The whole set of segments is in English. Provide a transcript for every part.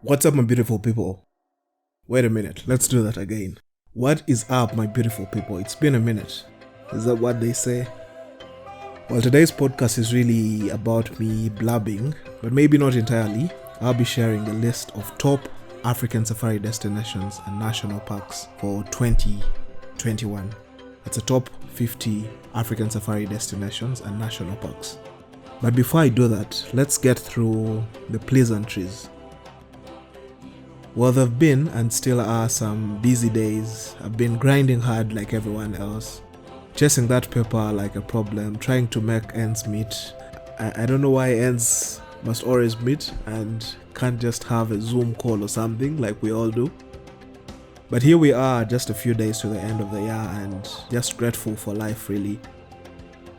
What's up, my beautiful people? Wait a minute, let's do that again. What is up, my beautiful people? It's been a minute. Is that what they say? Well, today's podcast is really about me blabbing, but maybe not entirely. I'll be sharing a list of top African safari destinations and national parks for 2021. It's a top 50 African safari destinations and national parks. But before I do that, let's get through the pleasantries. Well, there have been and still are some busy days. I've been grinding hard like everyone else, chasing that paper like a problem, trying to make ends meet. I don't know why ends must always meet and can't just have a Zoom call or something like we all do. But here we are, just a few days to the end of the year and just grateful for life, really.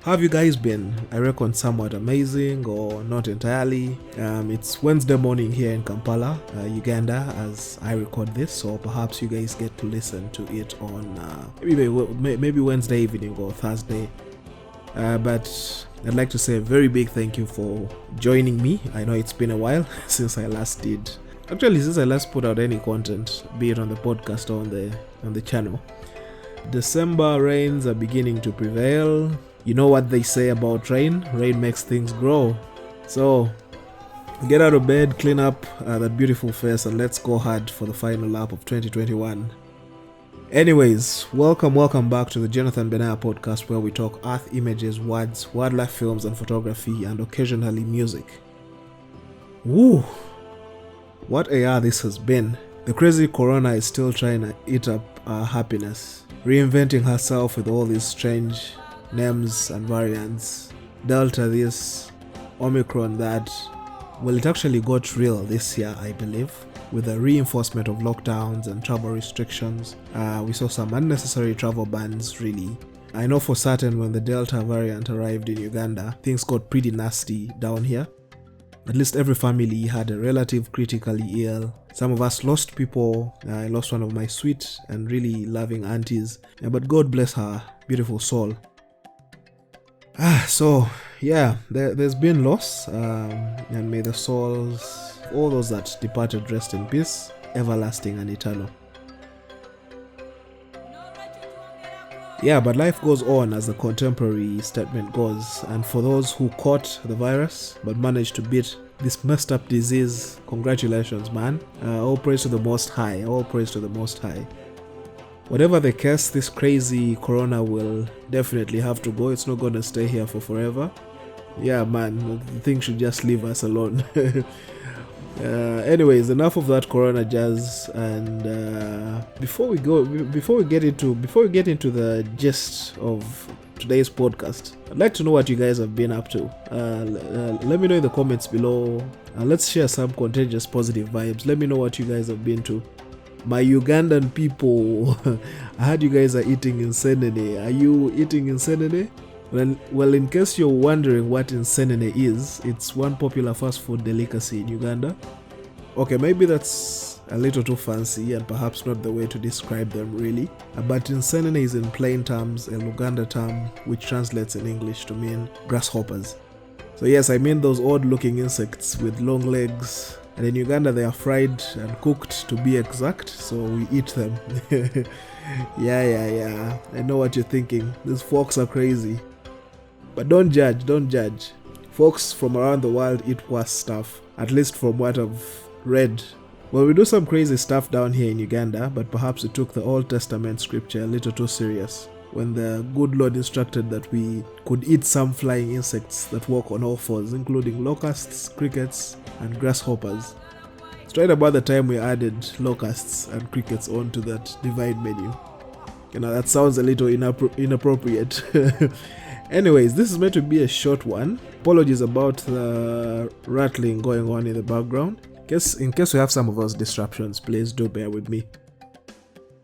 How have you guys been? I reckon somewhat amazing or not entirely. It's Wednesday morning here in Kampala, Uganda, as I record this, so perhaps you guys get to listen to it on maybe Wednesday evening or Thursday. But I'd like to say a very big thank you for joining me. I know it's been a while since I last put out any content, be it on the podcast or on the channel. December rains are beginning to prevail. You know what they say about rain? Rain makes things grow. So get out of bed, clean up that beautiful face, and let's go hard for the final lap of 2021. Anyways, welcome back to the Jonathan Benaya podcast, where we talk earth images, words, wildlife films and photography, and occasionally music. Woo! What a year this has been. The crazy corona is still trying to eat up our happiness, reinventing herself with all these strange names and variants. Delta this, Omicron that. Well, it actually got real this year, I believe, with the reinforcement of lockdowns and travel restrictions. We saw some unnecessary travel bans, really. I know for certain when the Delta variant arrived in Uganda, things got pretty nasty down here. At least every family had a relative critically ill. Some of us lost people. I lost one of my sweet and really loving aunties, but God bless her beautiful soul. So yeah, there's been loss, and may the souls, all those that departed, rest in peace, everlasting and eternal. Yeah, but life goes on, as the contemporary statement goes, and for those who caught the virus but managed to beat this messed up disease, congratulations, man. All praise to the Most High, all praise to the Most High. Whatever the case, this crazy corona will definitely have to go. It's not going to stay here for forever. Yeah, man, the thing should just leave us alone. Anyways, enough of that corona jazz. And before we get into the gist of today's podcast, I'd like to know what you guys have been up to. Let me know in the comments below. Let's share some contagious positive vibes. Let me know what you guys have been to. My Ugandan people, I heard you guys are eating insenene. Are you eating insenene? Well, in case you're wondering what insenene is, it's one popular fast food delicacy in Uganda. Okay, maybe that's a little too fancy and perhaps not the way to describe them really. But insenene is in plain terms a Luganda term which translates in English to mean grasshoppers. So yes, I mean those odd looking insects with long legs. And in Uganda they are fried and cooked, to be exact, so we eat them. Yeah. I know what you're thinking. These folks are crazy. But don't judge. Folks from around the world eat worse stuff, at least from what I've read. Well, we do some crazy stuff down here in Uganda, but perhaps we took the Old Testament scripture a little too serious when the good Lord instructed that we could eat some flying insects that walk on all fours, including locusts, crickets, and grasshoppers. It's right about the time we added locusts and crickets onto that divine menu. That sounds a little inappropriate. Anyways, this is meant to be a short one. Apologies about the rattling going on in the background. In case we have some of those disruptions, please do bear with me.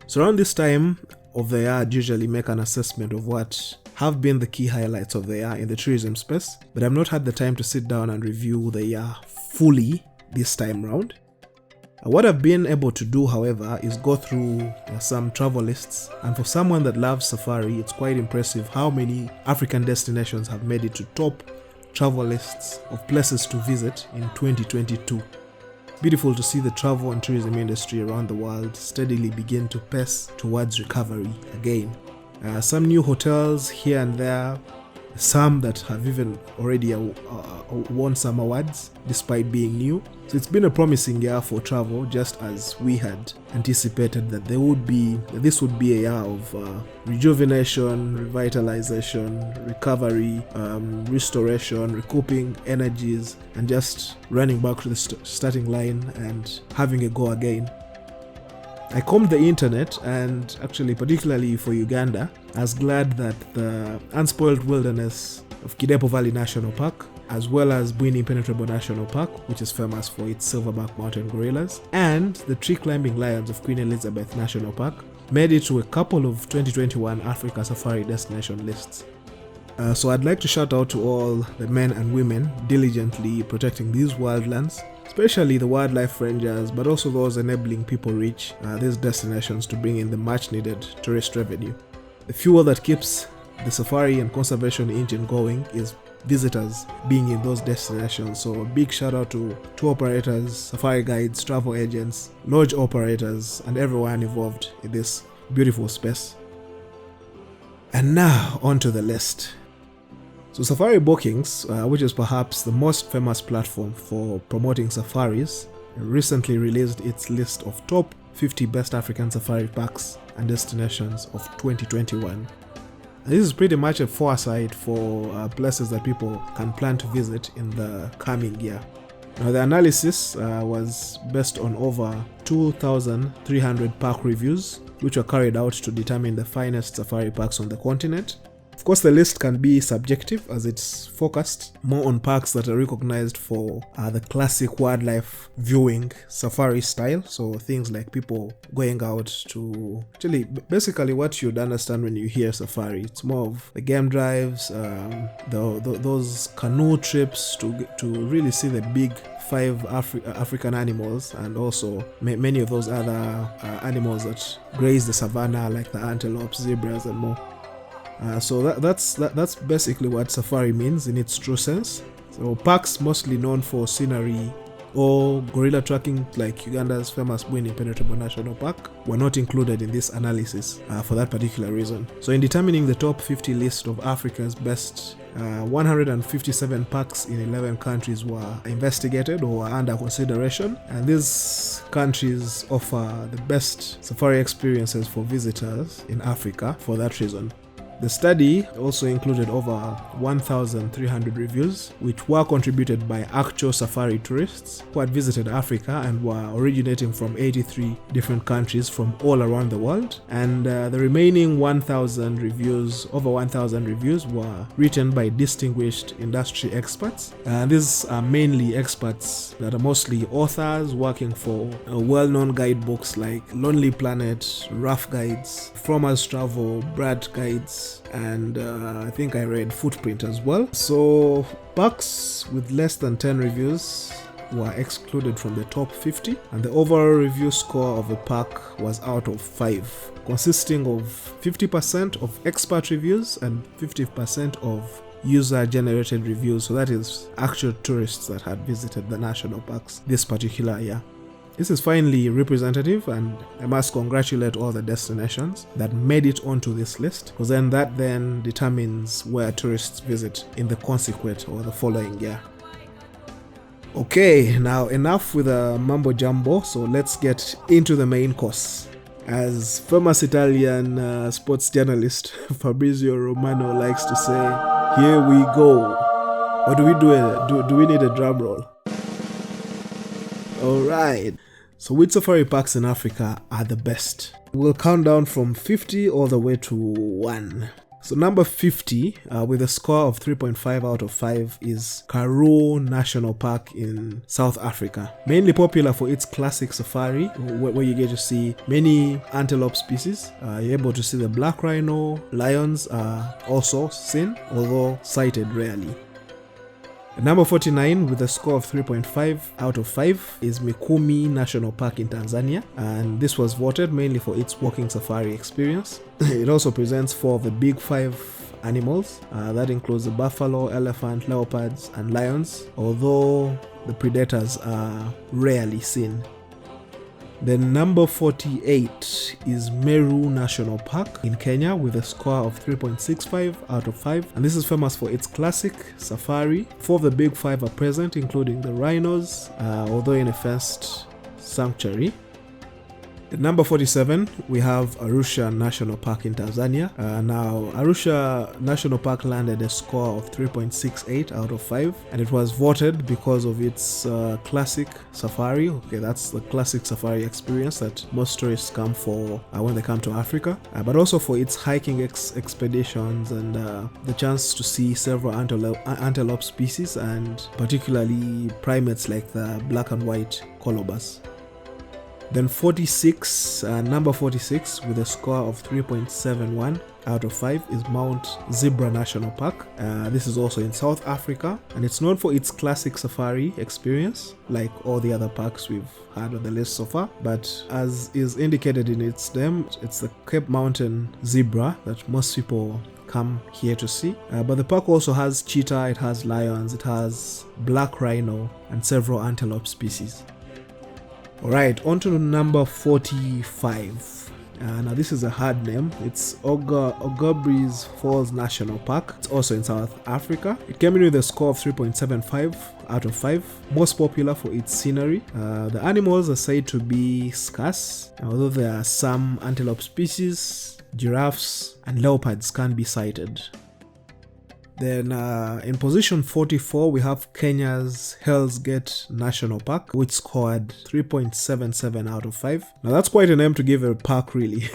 So around this time of the year, I'd usually make an assessment of what have been the key highlights of the year in the tourism space, but I've not had the time to sit down and review the year fully this time round. What I've been able to do, however, is go through some travel lists, and for someone that loves safari, it's quite impressive how many African destinations have made it to top travel lists of places to visit in 2022. Beautiful to see the travel and tourism industry around the world steadily begin to pace towards recovery again. Some new hotels here and there, some that have even already won some awards despite being new. So it's been a promising year for travel, just as we had anticipated that this would be a year of rejuvenation, revitalization, recovery, restoration, recouping energies, and just running back to the starting line and having a go again. I combed the internet, and actually particularly for Uganda, I was glad that the unspoiled wilderness of Kidepo Valley National Park, as well as Bwini Impenetrable National Park, which is famous for its silverback mountain gorillas, and the tree-climbing lions of Queen Elizabeth National Park, made it to a couple of 2021 Africa Safari destination lists. So I'd like to shout out to all the men and women diligently protecting these wildlands, especially the wildlife rangers, but also those enabling people reach these destinations to bring in the much needed tourist revenue. The fuel that keeps the safari and conservation engine going is visitors being in those destinations. So a big shout out to tour operators, safari guides, travel agents, lodge operators, and everyone involved in this beautiful space. And now onto the list. So Safari Bookings, which is perhaps the most famous platform for promoting safaris, recently released its list of top 50 best African safari parks and destinations of 2021. This is pretty much a foresight for places that people can plan to visit in the coming year. Now the analysis was based on over 2,300 park reviews, which were carried out to determine the finest safari parks on the continent. Of course, the list can be subjective as it's focused more on parks that are recognized for the classic wildlife viewing safari style. So things like people going out to actually basically what you'd understand when you hear safari. It's more of the game drives, those canoe trips to really see the big 5 African animals, and also many of those other animals that graze the savannah like the antelopes, zebras, and more. So that's basically what safari means in its true sense. So parks mostly known for scenery or gorilla tracking, like Uganda's famous Bwini Impenetrable National Park, were not included in this analysis for that particular reason. So in determining the top 50 list of Africa's best 157 parks in 11 countries were investigated or were under consideration, and these countries offer the best safari experiences for visitors in Africa for that reason. The study also included over 1,300 reviews, which were contributed by actual safari tourists who had visited Africa and were originating from 83 different countries from all around the world. And the remaining over 1,000 reviews were written by distinguished industry experts. These are mainly experts that are mostly authors working for well-known guidebooks like Lonely Planet, Rough Guides, Frommer's Travel, Brad Guides, and I think I read Footprint as well. So parks with less than 10 reviews were excluded from the top 50, and the overall review score of a park was out of 5, consisting of 50% of expert reviews and 50% of user-generated reviews. So that is actual tourists that had visited the national parks this particular year. This is finally representative, and I must congratulate all the destinations that made it onto this list, because that determines where tourists visit in the consequent or the following year. Okay, now enough with the mambo jumbo, so let's get into the main course. As famous Italian sports journalist Fabrizio Romano likes to say, here we go. Or do we need a drum roll? Alright. So which safari parks in Africa are the best? We'll count down from 50 all the way to 1. So number 50, with a score of 3.5 out of 5, is Karoo National Park in South Africa. Mainly popular for its classic safari, where you get to see many antelope species. You're able to see the black rhino. Lions are also seen, although sighted rarely. Number 49, with a score of 3.5 out of 5, is Mikumi National Park in Tanzania, and this was voted mainly for its walking safari experience. It also presents 4 of the big 5 animals. That includes the buffalo, elephant, leopards, and lions, although the predators are rarely seen. Then number 48 is Meru National Park in Kenya with a score of 3.65 out of 5, and this is famous for its classic safari. 4 of the big 5 are present, including the rhinos, although in a fenced sanctuary. At number 47, we have Arusha National Park in Tanzania. Now, Arusha National Park landed a score of 3.68 out of 5, and it was voted because of its classic safari. Okay, that's the classic safari experience that most tourists come for when they come to Africa, but also for its hiking expeditions and the chance to see several antelope species, and particularly primates like the black and white colobus. Then 46, number 46, with a score of 3.71 out of 5, is Mount Zebra National Park. This is also in South Africa, and it's known for its classic safari experience, like all the other parks we've had on the list so far. But as is indicated in its name, it's the Cape Mountain zebra that most people come here to see. But the park also has cheetah, it has lions, it has black rhino, and several antelope species. Alright, on to number 45. Now this is a hard name. It's Ogobris Falls National Park. It's also in South Africa. It came in with a score of 3.75 out of 5. Most popular for its scenery. The animals are said to be scarce, although there are some antelope species, giraffes, and leopards can be sighted. Then in position 44, we have Kenya's Hell's Gate National Park, which scored 3.77 out of 5. Now that's quite a name to give a park, really.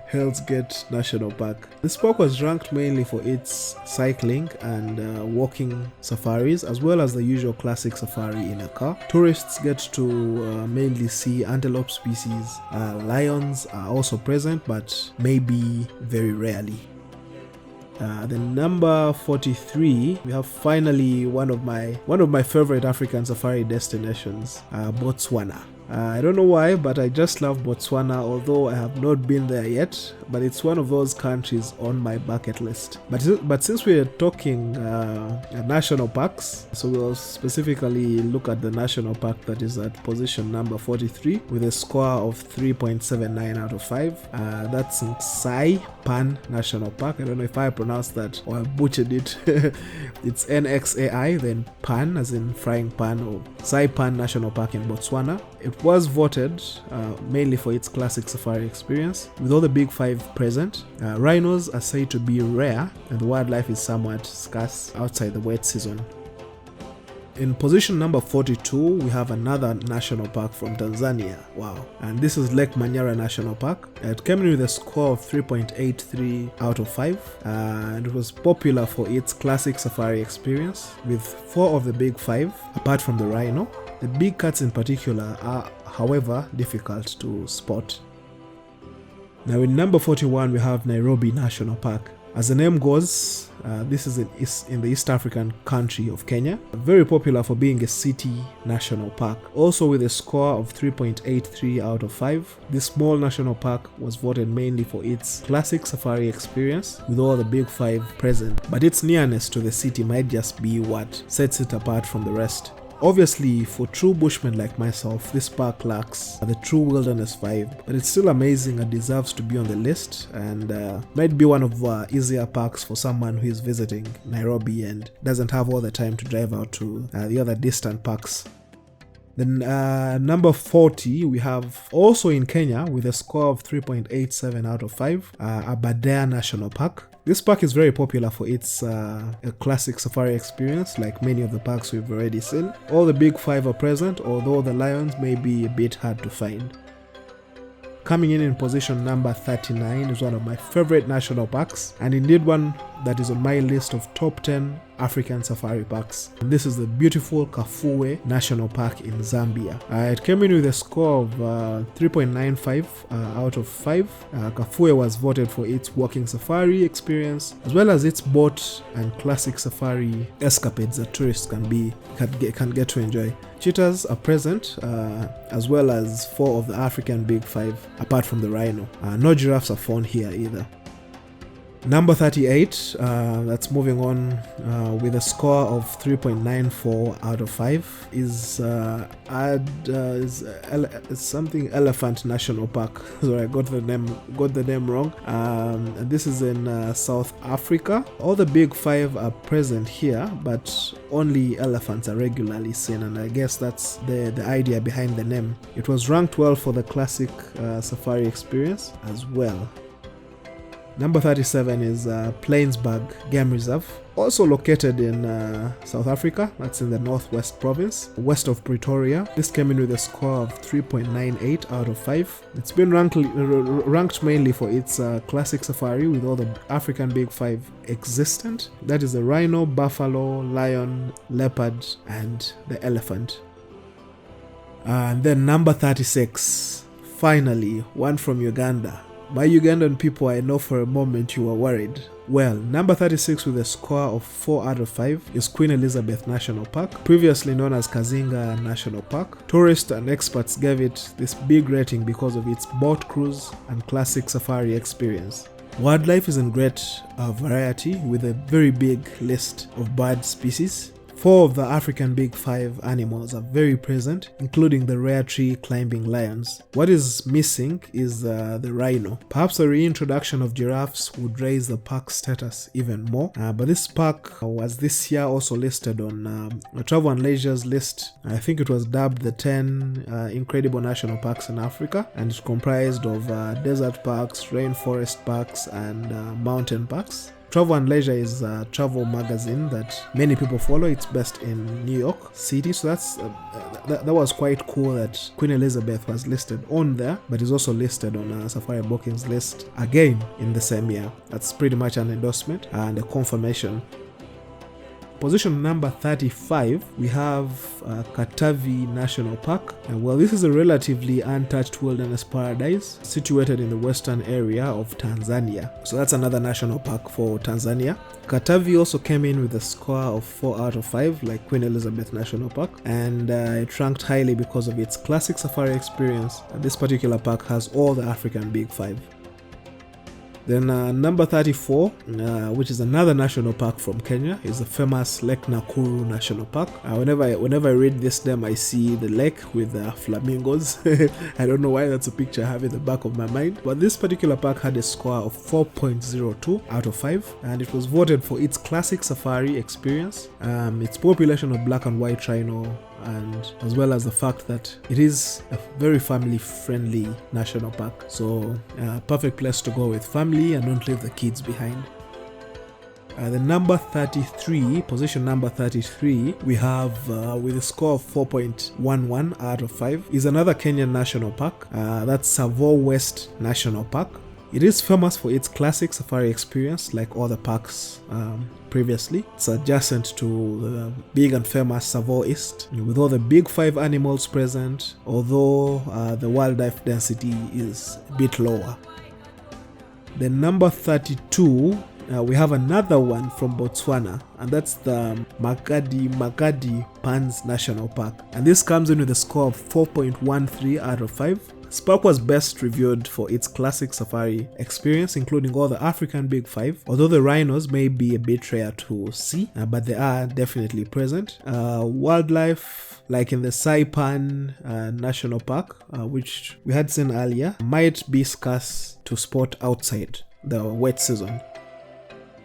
Hell's Gate National Park. This park was ranked mainly for its cycling and walking safaris, as well as the usual classic safari in a car. Tourists get to mainly see antelope species. Lions are also present, but maybe very rarely. Then number 43, we have finally one of my favorite African safari destinations, Botswana. I don't know why, but I just love Botswana, although I have not been there yet, but it's one of those countries on my bucket list. But since we are talking national parks, so we'll specifically look at the national park that is at position number 43 with a score of 3.79 out of 5. That's Nsai Pan National Park. I don't know if I pronounced that or I butchered it. It's Nxai, then Pan as in frying pan, or Saipan National Park in Botswana. It was voted mainly for its classic safari experience, with all the big 5 present. Rhinos are said to be rare, and the wildlife is somewhat scarce outside the wet season. In position number 42, we have another national park from Tanzania. Wow. And this is Lake Manyara National Park. It came in with a score of 3.83 out of 5. And it was popular for its classic safari experience, with 4 of the big 5, apart from the rhino. The big cats in particular are, however, difficult to spot. Now in number 41, we have Nairobi National Park. As the name goes, this is in the East African country of Kenya. Very popular for being a city national park. Also with a score of 3.83 out of 5. This small national park was voted mainly for its classic safari experience, with all the big 5 present. But its nearness to the city might just be what sets it apart from the rest. Obviously, for true bushmen like myself, this park lacks the true wilderness vibe, but it's still amazing and deserves to be on the list, and might be one of easier parks for someone who is visiting Nairobi and doesn't have all the time to drive out to the other distant parks. Then number 40, we have also in Kenya with a score of 3.87 out of 5, Aberdare National Park. This park is very popular for its classic safari experience, like many of the parks we've already seen. All the big 5 are present, although the lions may be a bit hard to find. coming in position number 39 is one of my favorite national parks, and indeed one that is on my list of top 10 African safari parks. And this is the beautiful Kafue National Park in Zambia. It came in with a score of 3.95 out of 5. Kafue was voted for its walking safari experience, as well as its boat and classic safari escapades that tourists can get to enjoy. Cheetahs are present, as well as 4 of the African Big Five, apart from the rhino. No giraffes are found here either. Number 38, that's moving on with a score of 3.94 out of 5, is something Elephant National Park. Sorry, I got the name wrong. And this is in South Africa. All the Big Five are present here, but only elephants are regularly seen, and I guess that's the idea behind the name. It was ranked well for the classic safari experience as well. Number 37 is Plainsburg Game Reserve, also located in South Africa. That's in the Northwest Province, west of Pretoria. This came in with a score of 3.98 out of 5. It's been ranked mainly for its classic safari with all the African Big Five existent. That is the rhino, buffalo, lion, leopard, and the elephant. And then number 36, finally, one from Uganda. My Ugandan people, I know for a moment you were worried. Well, number 36 with a score of 4 out of 5 is Queen Elizabeth National Park, previously known as Kazinga National Park. Tourists and experts gave it this big rating because of its boat cruise and classic safari experience. Wildlife is in great variety, with a very big list of bird species. 4 of the African Big Five animals are very present, including the rare tree climbing lions. What is missing is the rhino. Perhaps the reintroduction of giraffes would raise the park's status even more, but this park was this year also listed on Travel and Leisure's list. I think it was dubbed the 10 incredible national parks in Africa, and it's comprised of desert parks, rainforest parks, and mountain parks. Travel and Leisure is a travel magazine that many people follow. It's based in New York City, so that was quite cool that Queen Elizabeth was listed on there, but is also listed on Safari Bookings list again in the same year. That's pretty much an endorsement and a confirmation. Position number 35, we have Katavi National Park. Well, this is a relatively untouched wilderness paradise situated in the western area of Tanzania. So that's another national park for Tanzania. Katavi also came in with a score of 4 out of 5, like Queen Elizabeth National Park, and it ranked highly because of its classic safari experience. This particular park has all the African Big Five. Then number 34, which is another national park from Kenya, is the famous Lake Nakuru National Park. Whenever I read this name, I see the lake with flamingos. I don't know why that's a picture I have in the back of my mind. But this particular park had a score of 4.02 out of 5, and it was voted for its classic safari experience, its population of black and white rhino, and as well as the fact that it is a very family-friendly national park. So perfect place to go with family and don't leave the kids behind. The number 33, position number 33, we have with a score of 4.11 out of 5, is another Kenyan national park. That's Tsavo West National Park. It is famous for its classic safari experience, like all the parks previously. It's adjacent to the big and famous Tsavo East, with all the Big Five animals present, although the wildlife density is a bit lower. The number 32, we have another one from Botswana, and that's the Makadi Pans National Park. And this comes in with a score of 4.13 out of 5. This park was best reviewed for its classic safari experience, including all the African Big Five, although the rhinos may be a bit rare to see, but they are definitely present. Wildlife, like in the Saipan National Park, which we had seen earlier, might be scarce to spot outside the wet season.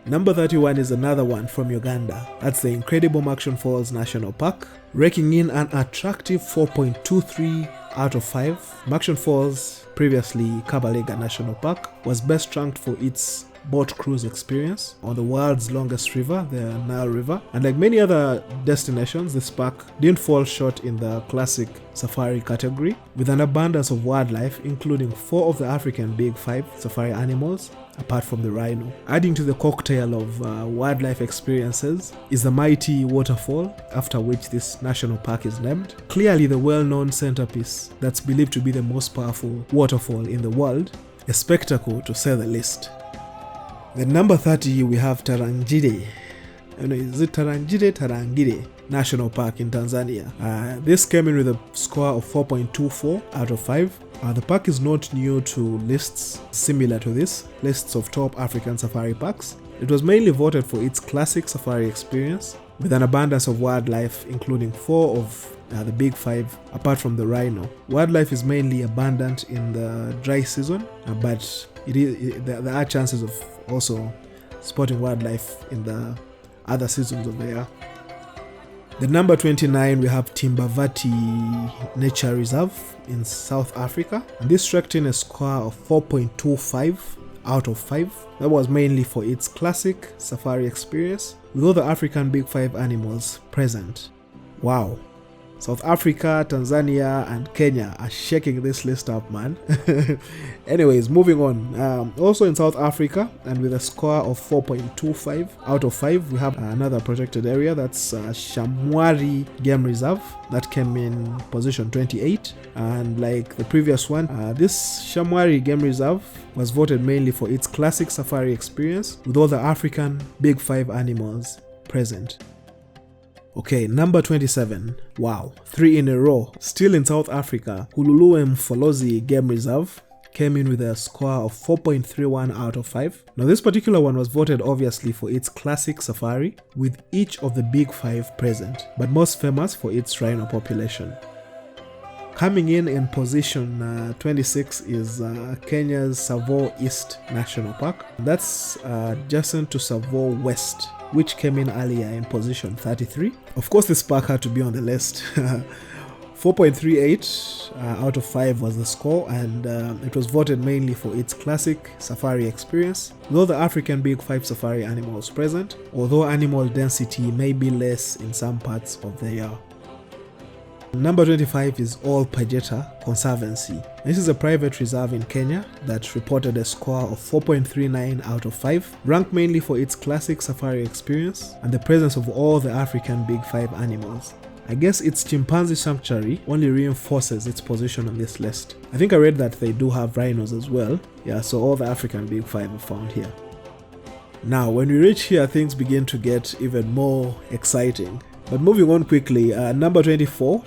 Number 31 is another one from Uganda. That's the Incredible Maction Falls National Park, raking in an attractive 4.23 out of 5. Maction Falls, previously Kabalega National Park, was best ranked for its boat cruise experience on the world's longest river, the Nile River. And like many other destinations, this park didn't fall short in the classic safari category, with an abundance of wildlife, including 4 of the African Big Five safari animals, apart from the rhino. Adding to the cocktail of wildlife experiences is the mighty waterfall, after which this national park is named. Clearly the well-known centerpiece that's believed to be the most powerful waterfall in the world, a spectacle to say the least. At number 30 we have Tarangire. Is it Tarangire? Tarangire National Park in Tanzania. This came in with a score of 4.24 out of 5. The park is not new to lists similar to this, lists of top African safari parks. It was mainly voted for its classic safari experience, with an abundance of wildlife, including 4 of the Big Five, apart from the rhino. Wildlife is mainly abundant in the dry season, but there are chances of also spotting wildlife in the other seasons of the year. The number 29 we have Timbavati Nature Reserve in South Africa, and this ranked in a score of 4.25 out of 5. That was mainly for its classic safari experience, with all the African Big Five animals present. Wow. South Africa, Tanzania, and Kenya are shaking this list up, man. Anyways, moving on. Also in South Africa, and with a score of 4.25 out of 5, we have another protected area, that's Shamwari Game Reserve, that came in position 28. And like the previous one, this Shamwari Game Reserve was voted mainly for its classic safari experience, with all the African Big Five animals present. Okay, number 27. Wow, 3 in a row. Still in South Africa, Hululu Mfolozi Game Reserve came in with a score of 4.31 out of 5. Now this particular one was voted obviously for its classic safari, with each of the Big Five present, but most famous for its rhino population. Coming in position 26 is Kenya's Tsavo East National Park. That's adjacent to Tsavo West, which came in earlier in position 33. Of course, this park had to be on the list. 4.38 out of 5 was the score, and it was voted mainly for its classic safari experience, with all the African Big Five safari animals present, although animal density may be less in some parts of the year. Number 25 is Ol Pejeta Conservancy. This is a private reserve in Kenya that reported a score of 4.39 out of 5, ranked mainly for its classic safari experience and the presence of all the African Big Five animals. I guess its chimpanzee sanctuary only reinforces its position on this list. I think I read that they do have rhinos as well. Yeah, so all the African Big Five are found here. Now, when we reach here, things begin to get even more exciting. But moving on quickly, number 24,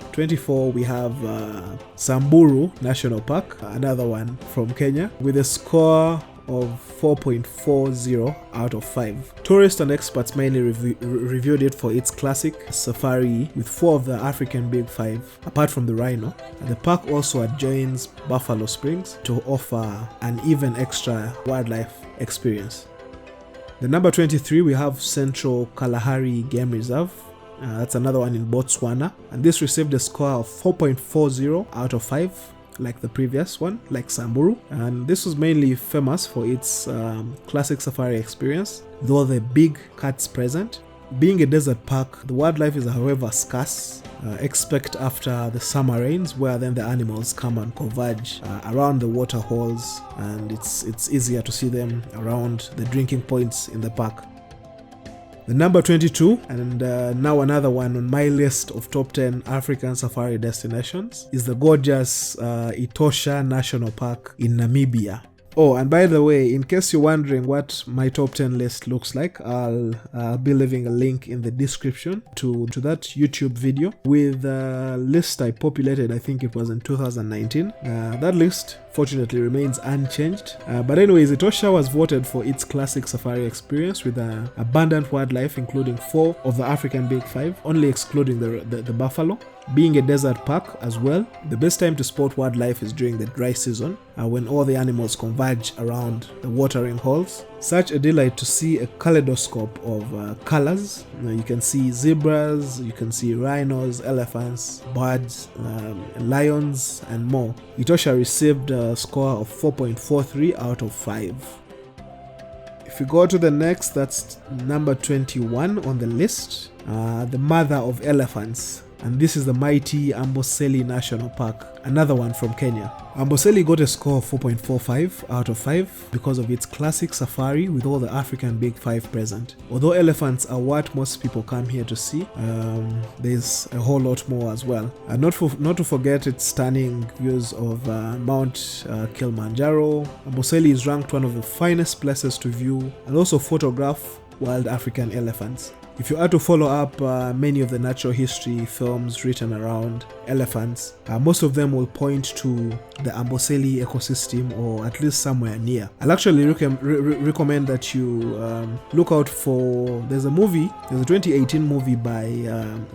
we have Samburu National Park, another one from Kenya, with a score of 4.40 out of 5. Tourists and experts mainly reviewed it for its classic safari, with 4 of the African Big Five, apart from the rhino. And the park also adjoins Buffalo Springs to offer an even extra wildlife experience. The number 23, we have Central Kalahari Game Reserve. That's another one in Botswana, and this received a score of 4.40 out of 5, like the previous one, like Samburu. And this was mainly famous for its classic safari experience, though the big cats present. Being a desert park, the wildlife is however scarce, except after the summer rains, where then the animals come and converge around the water holes, and it's easier to see them around the drinking points in the park. The number 22, and now another one on my list of top 10 African safari destinations, is the gorgeous Etosha National Park in Namibia. Oh, and by the way, in case you're wondering what my top 10 list looks like, I'll be leaving a link in the description to that YouTube video with a list I populated. I think it was in 2019. That list fortunately remains unchanged. But anyways, Etosha was voted for its classic safari experience with abundant wildlife, including 4 of the African Big Five, only excluding the buffalo. Being a desert park as well, the best time to spot wildlife is during the dry season, when all the animals converge around the watering holes. Such a delight to see a kaleidoscope of colors. You can see zebras, you can see rhinos, elephants, birds, lions, and more. Etosha received a score of 4.43 out of 5. If we go to the next, that's number 21 on the list, the mother of elephants. And this is the mighty Amboseli National Park, another one from Kenya. Amboseli got a score of 4.45 out of 5 because of its classic safari with all the African Big Five present. Although elephants are what most people come here to see, there's a whole lot more as well. And not to forget its stunning views of Mount Kilimanjaro. Amboseli is ranked one of the finest places to view and also photograph wild African elephants. If you are to follow up many of the natural history films written around elephants, most of them will point to the Amboseli ecosystem or at least somewhere near. I'll actually recommend that you look out for, there's a 2018 movie by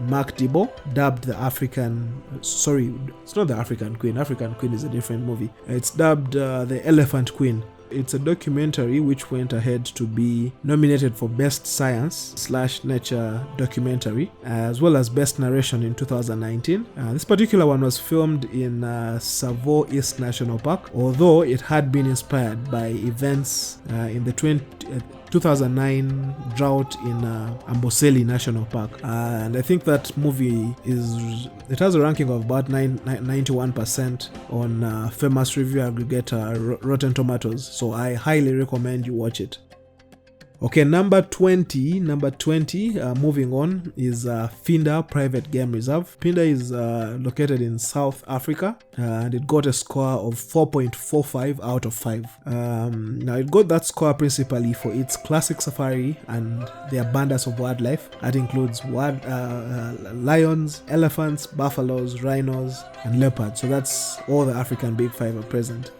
Mark Dibble, dubbed it's not the African Queen. African Queen is a different movie. It's dubbed The Elephant Queen. It's a documentary which went ahead to be nominated for Best Science/Nature Documentary, as well as Best Narration in 2019. This particular one was filmed in Tsavo East National Park, although it had been inspired by events in the 2009 drought in Amboseli National Park. And I think that movie it has a ranking of about 91% on famous review aggregator Rotten Tomatoes, so I highly recommend you watch it. Okay, number 20, moving on, is Phinda Private Game Reserve. Phinda is located in South Africa, and it got a score of 4.45 out of 5. Now, it got that score principally for its classic safari and the abundance of wildlife. That includes lions, elephants, buffaloes, rhinos, and leopards. So that's all the African Big Five are present.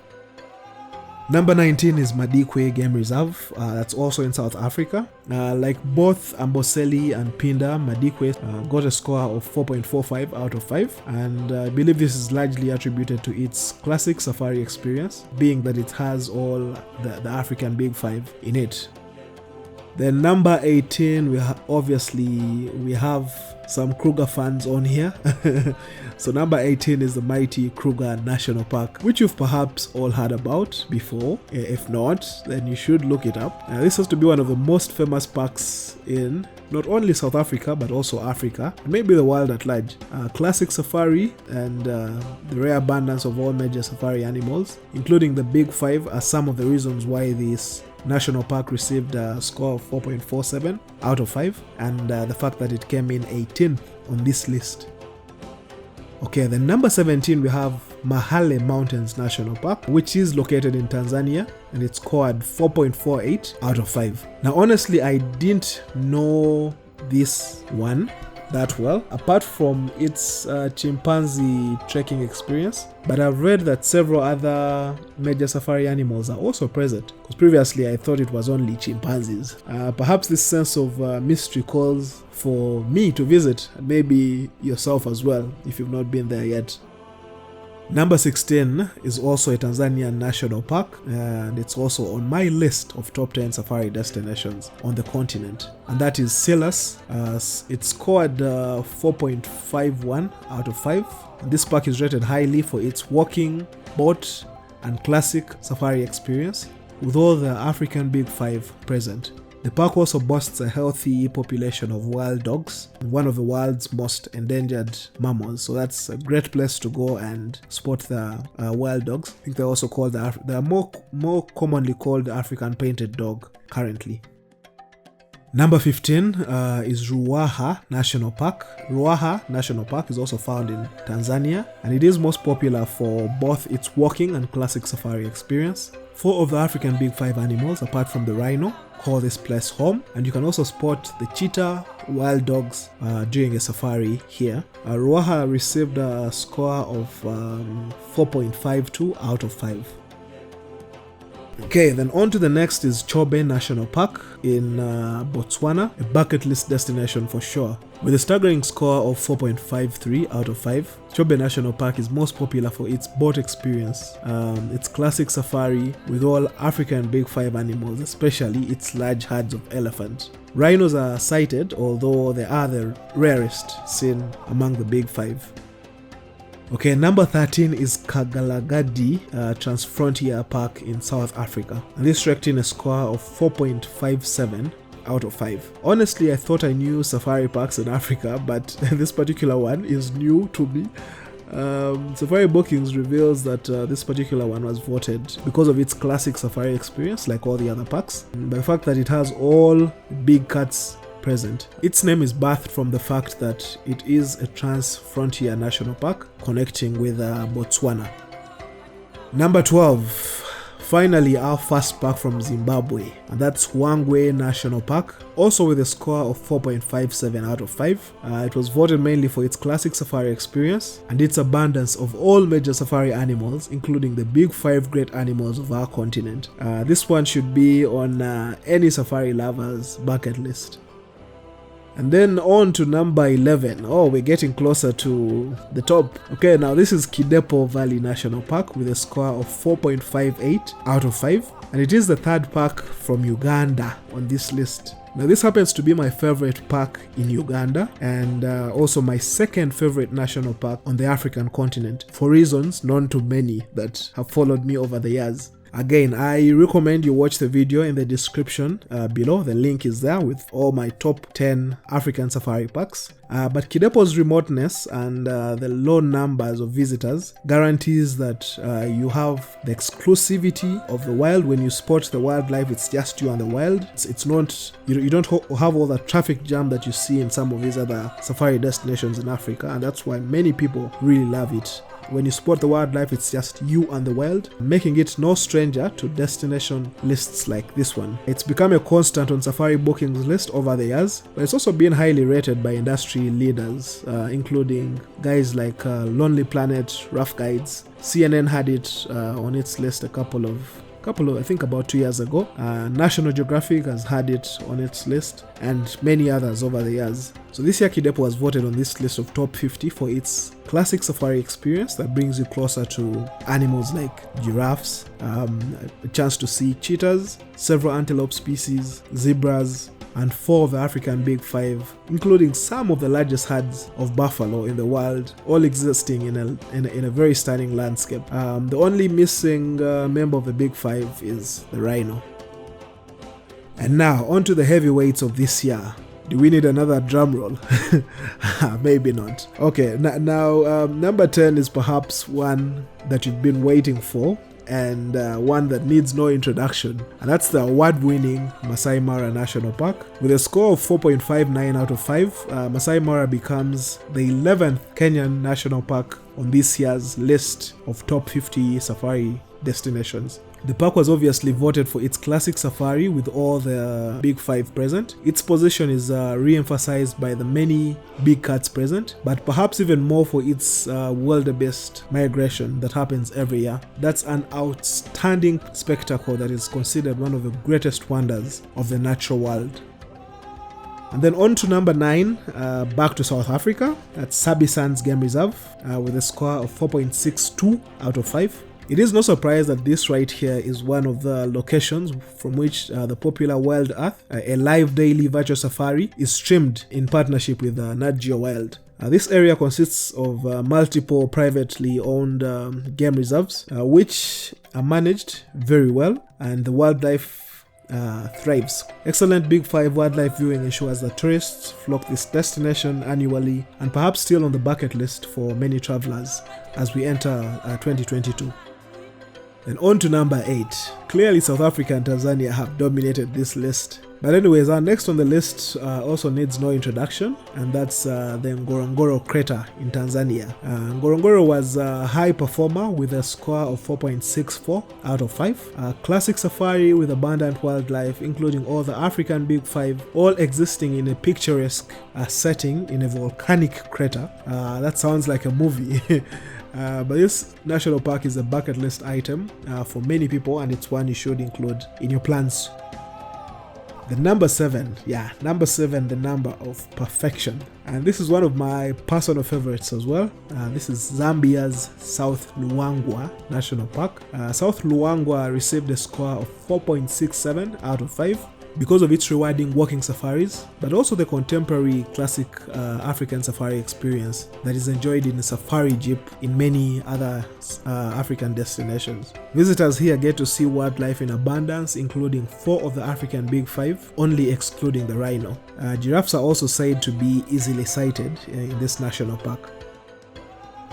Number 19 is Madikwe Game Reserve. That's also in South Africa. Like both Amboseli and Phinda, Madikwe got a score of 4.45 out of 5, and I believe this is largely attributed to its classic safari experience, being that it has all the African Big Five in it. Then number 18, we have some Kruger fans on here. So number 18 is the mighty Kruger National Park, which you've perhaps all heard about before. If not, then you should look it up. This has to be one of the most famous parks in not only South Africa but also Africa, and maybe the world at large. Classic safari and the rare abundance of all major safari animals, including the Big Five, are some of the reasons why this national park received a score of 4.47 out of 5, and the fact that it came in 18th on this list. Okay, then number 17 we have Mahale Mountains National Park, which is located in Tanzania, and it scored 4.48 out of 5. Now honestly, I didn't know this one that well, apart from its chimpanzee trekking experience, but I've read that several other major safari animals are also present, because previously I thought it was only chimpanzees. Perhaps this sense of mystery calls for me to visit, and maybe yourself as well if you've not been there yet. Number 16 is also a Tanzanian national park, and it's also on my list of top 10 safari destinations on the continent, and that is Selous. It scored 4.51 out of 5. And this park is rated highly for its walking, boat, and classic safari experience, with all the African Big Five present. The park also boasts a healthy population of wild dogs, one of the world's most endangered mammals. So that's a great place to go and spot the wild dogs. I think they're also called they are more commonly called the African painted dog currently. Number 15 is Ruaha National Park. Ruaha National Park is also found in Tanzania, and it is most popular for both its walking and classic safari experience. 4 of the African Big Five animals, apart from the rhino, call this place home, and you can also spot the cheetah, wild dogs during a safari here. Ruaha received a score of 4.52 out of 5. Okay, then on to the next is Chobe National Park in Botswana, a bucket list destination for sure. With a staggering score of 4.53 out of 5, Chobe National Park is most popular for its boat experience, its classic safari with all African Big Five animals, especially its large herds of elephants. Rhinos are sighted, although they are the rarest seen among the Big Five. Okay, number 13 is Kagalagadi Transfrontier Park in South Africa. And this ranked in a score of 4.57 out of 5. Honestly, I thought I knew safari parks in Africa, but this particular one is new to me. Safari Bookings reveals that this particular one was voted because of its classic safari experience, like all the other parks, and by the fact that it has all big cats present. Its name is birthed from the fact that it is a trans-frontier national park connecting with Botswana. Number 12. Finally, our first park from Zimbabwe, and that's Hwangwe National Park, also with a score of 4.57 out of 5. It was voted mainly for its classic safari experience and its abundance of all major safari animals, including the big 5 great animals of our continent. This one should be on any safari lover's bucket list. And then on to number 11. Oh, we're getting closer to the top. Okay, now this is Kidepo Valley National Park with a score of 4.58 out of 5. And it is the third park from Uganda on this list. Now this happens to be my favorite park in Uganda and also my second favorite national park on the African continent, for reasons known to many that have followed me over the years. Again, I recommend you watch the video in the description below. The link is there with all my top 10 African safari parks. But Kidepo's remoteness and the low numbers of visitors guarantees that you have the exclusivity of the wild. When you spot the wildlife, it's just you and the wild. It's not, you don't have all the traffic jam that you see in some of these other safari destinations in Africa, and that's why many people really love it. When you spot the wildlife, it's just you and the wild, making it no stranger to destination lists like this one. It's become a constant on Safari Bookings list over the years, but it's also been highly rated by industry leaders, including guys like Lonely Planet, Rough Guides. CNN had it on its list a couple of I think about 2 years ago. National Geographic has had it on its list, and many others over the years. So this year Kidepo was voted on this list of top 50 for its classic safari experience that brings you closer to animals like giraffes, a chance to see cheetahs, several antelope species, zebras, and 4 of the African Big Five, including some of the largest herds of buffalo in the world, all existing in a very stunning landscape. The only missing member of the Big Five is the rhino. And now, on to the heavyweights of this year. Do we need another drum roll? Maybe not. Okay, now number 10 is perhaps one that you've been waiting for, and one that needs no introduction, and that's the award-winning Masai Mara National Park. With a score of 4.59 out of 5, Masai Mara becomes the 11th Kenyan national park on this year's list of top 50 safari destinations. The park was obviously voted for its classic safari with all the big 5 present. Its position is re-emphasized by the many big cats present, but perhaps even more for its wildebeest migration that happens every year. That's an outstanding spectacle that is considered one of the greatest wonders of the natural world. And then on to number 9, back to South Africa. That's Sabi Sands Game Reserve with a score of 4.62 out of 5. It is no surprise that this right here is one of the locations from which the popular Wild Earth, a live daily virtual safari, is streamed in partnership with Nat Geo Wild. This area consists of multiple privately owned game reserves, which are managed very well, and the wildlife thrives. Excellent Big 5 wildlife viewing ensures that tourists flock this destination annually, and perhaps still on the bucket list for many travelers as we enter 2022. And on to number 8. Clearly South Africa and Tanzania have dominated this list. But anyways, our next on the list also needs no introduction, and that's the Ngorongoro crater in Tanzania. Ngorongoro was a high performer with a score of 4.64 out of 5. A classic safari with abundant wildlife, including all the African Big 5, all existing in a picturesque setting in a volcanic crater. That sounds like a movie. But this national park is a bucket list item for many people, and it's one you should include in your plans. The number 7, the number of perfection. And this is one of my personal favorites as well. This is Zambia's South Luangwa National Park. South Luangwa received a score of 4.67 out of 5. because of its rewarding walking safaris, but also the contemporary classic African safari experience that is enjoyed in a safari jeep in many other African destinations. Visitors here get to see wildlife in abundance, including 4 of the African Big Five, only excluding the rhino. Giraffes are also said to be easily sighted in this national park.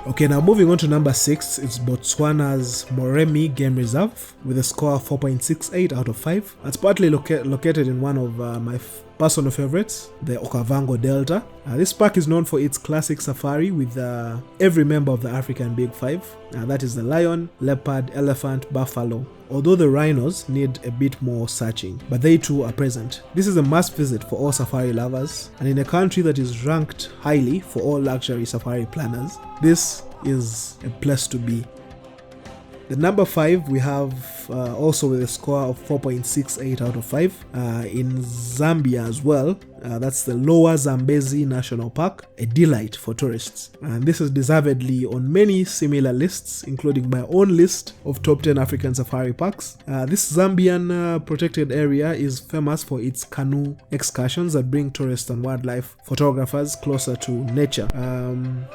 Okay, now moving on to number 6, it's Botswana's Moremi Game Reserve with a score of 4.68 out of 5. It's partly located in one of my personal favorites, the Okavango Delta. This park is known for its classic safari with every member of the African Big Five. That is the lion, leopard, elephant, buffalo. Although the rhinos need a bit more searching, but they too are present. This is a must visit for all safari lovers, and in a country that is ranked highly for all luxury safari planners, this is a place to be. The number 5 we have also with a score of 4.68 out of 5 in Zambia as well. That's the Lower Zambezi National Park, a delight for tourists. And this is deservedly on many similar lists, including my own list of top 10 African safari parks. This Zambian protected area is famous for its canoe excursions that bring tourists and wildlife photographers closer to nature.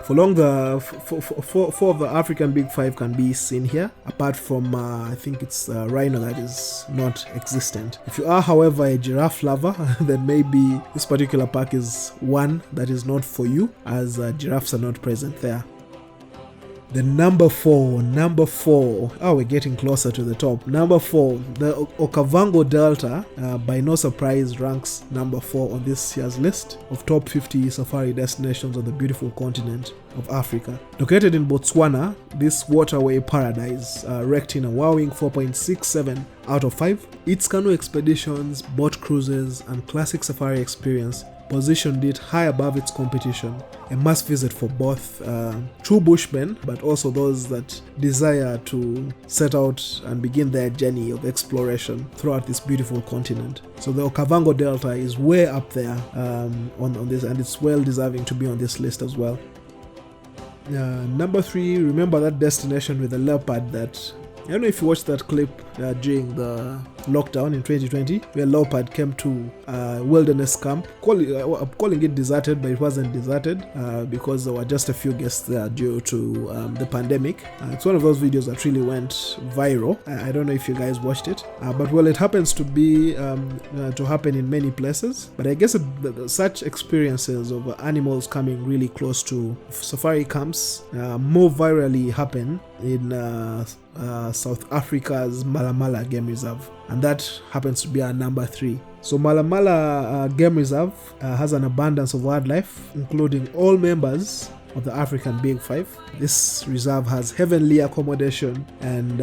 For long, four of the African Big Five can be seen here, apart from I think it's rhino that is not existent. If you are, however, a giraffe lover, then maybe this particular park is one that is not for you, as giraffes are not present there. The number 4, we're getting closer to the top. Number 4, the Okavango Delta, by no surprise, ranks number 4 on this year's list of top 50 safari destinations on the beautiful continent of Africa. Located in Botswana, this waterway paradise ranked in a wowing 4.67 out of 5. Its canoe expeditions, boat cruises, and classic safari experience positioned it high above its competition, a must visit for both true bushmen but also those that desire to set out and begin their journey of exploration throughout this beautiful continent. So the Okavango Delta is way up there on this, and it's well deserving to be on this list as well. Number 3, remember that destination with the leopard that, I don't know if you watched that clip during the lockdown in 2020, where leopard came to a wilderness camp. I'm calling it deserted, but it wasn't deserted because there were just a few guests there due to the pandemic. It's one of those videos that really went viral. I don't know if you guys watched it, but well, it happens to be to happen in many places. But I guess such experiences of animals coming really close to safari camps more virally happen in South Africa's Malamala Game Reserve, and that happens to be our number 3. So Malamala Game Reserve has an abundance of wildlife, including all members of the African Big Five. This reserve has heavenly accommodation, and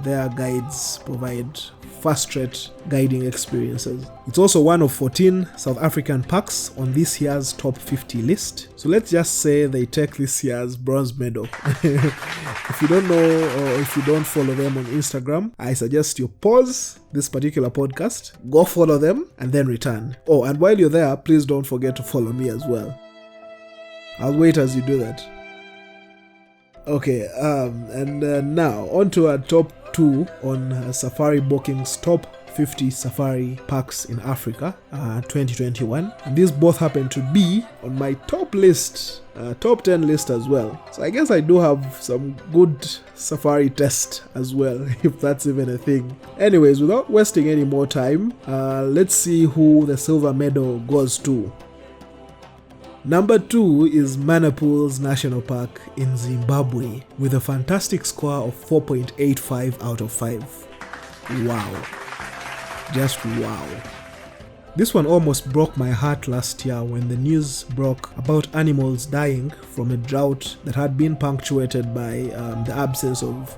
their guides provide fast-rate guiding experiences. It's also one of 14 South African parks on this year's top 50 list. So let's just say they take this year's bronze medal. If you don't know, or if you don't follow them on Instagram, I suggest you pause this particular podcast, go follow them, and then return. Oh, and while you're there, please don't forget to follow me as well. I'll wait as you do that. Okay, and now on to our top 2 on Safari Booking's top 50 safari parks in Africa 2021, and these both happen to be on my top list, top 10 list as well. So I guess I do have some good safari test as well, if that's even a thing. Anyways, without wasting any more time, let's see who the silver medal goes to. Number 2 is Mana-Pools National Park in Zimbabwe with a fantastic score of 4.85 out of 5. Wow. Just wow. This one almost broke my heart last year when the news broke about animals dying from a drought that had been punctuated by the absence of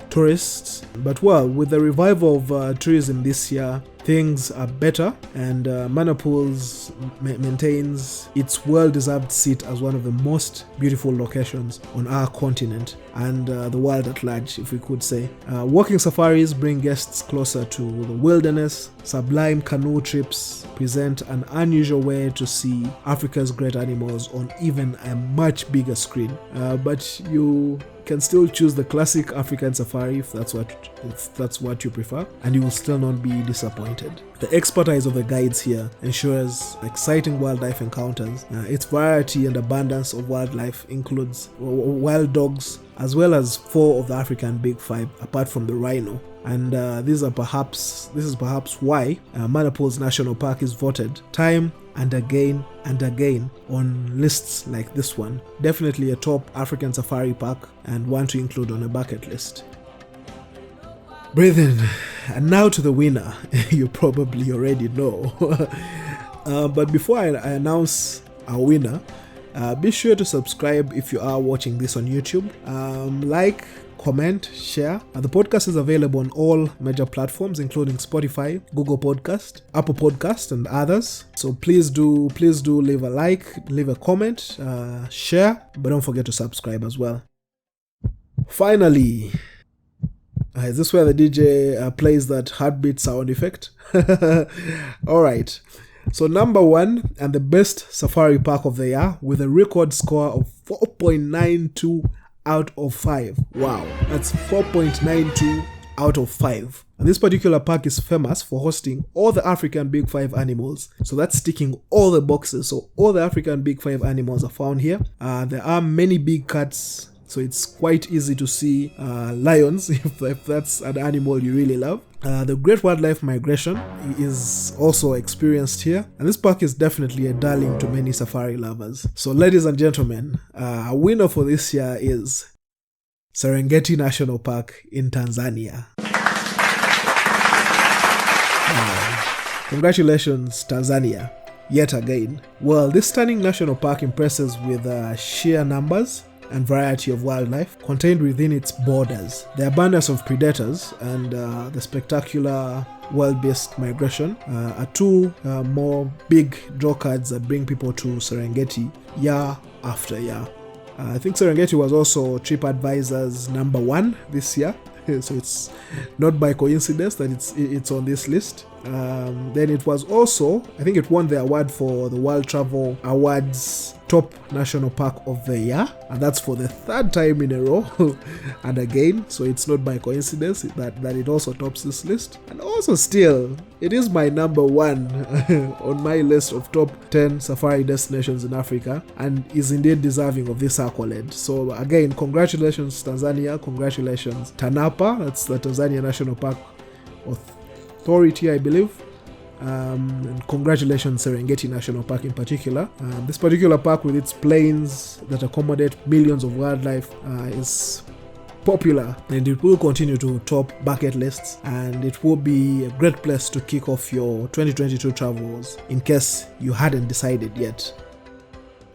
tourists. But well, with the revival of tourism this year, things are better, and Mana-Pools maintains its well-deserved seat as one of the most beautiful locations on our continent and the world at large, if we could say. Walking safaris bring guests closer to the wilderness. Sublime canoe trips present an unusual way to see Africa's great animals on even a much bigger screen. But you can still choose the classic African safari if that's what you prefer, and you will still not be disappointed. The expertise of the guides here ensures exciting wildlife encounters. Its variety and abundance of wildlife includes wild dogs, as well as 4 of the African Big Five, apart from the rhino. And this is perhaps why Mana-Pools National Park is voted time and again on lists like this one. Definitely a top African safari park and one to include on a bucket list. Breathe in. And now to the winner. You probably already know. But before I announce our winner, be sure to subscribe if you are watching this on YouTube. Like, comment, share. The podcast is available on all major platforms, including Spotify, Google Podcast, Apple Podcast, and others. So please do leave a like, leave a comment, share, but don't forget to subscribe as well. Finally, is this where the DJ plays that heartbeat sound effect? Alright, so number 1 and the best safari park of the year with a record score of 4.92 out of 5. Wow, that's 4.92 out of 5. And this particular park is famous for hosting all the African Big Five animals. So that's ticking all the boxes. So all the African Big Five animals are found here. There are many big cats, so it's quite easy to see lions if that's an animal you really love. The great wildlife migration is also experienced here, and this park is definitely a darling to many safari lovers. So ladies and gentlemen, our winner for this year is Serengeti National Park in Tanzania. Congratulations, Tanzania, yet again. Well, this stunning national park impresses with sheer numbers and variety of wildlife contained within its borders. The abundance of predators and the spectacular wild-based migration are 2 more big draw cards that bring people to Serengeti year after year. I think Serengeti was also TripAdvisor's number 1 this year, so it's not by coincidence that it's on this list. Then it was also, I think it won the award for the World Travel Awards Top National Park of the Year, and that's for the 3rd time in a row. And again, so it's not by coincidence that it also tops this list. And also still, it is my number 1 on my list of top 10 safari destinations in Africa, and is indeed deserving of this accolade. So again, congratulations Tanzania, congratulations TANAPA, that's the Tanzania National Park Authority, I believe. And congratulations Serengeti National Park in particular. This particular park, with its plains that accommodate millions of wildlife, is popular, and it will continue to top bucket lists, and it will be a great place to kick off your 2022 travels in case you hadn't decided yet.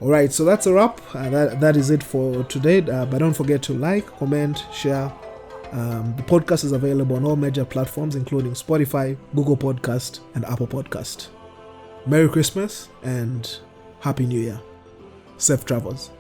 Alright, so that's a wrap. That is it for today, but don't forget to like, comment, share. The podcast is available on all major platforms, including Spotify, Google Podcast, and Apple Podcast. Merry Christmas and Happy New Year. Safe travels.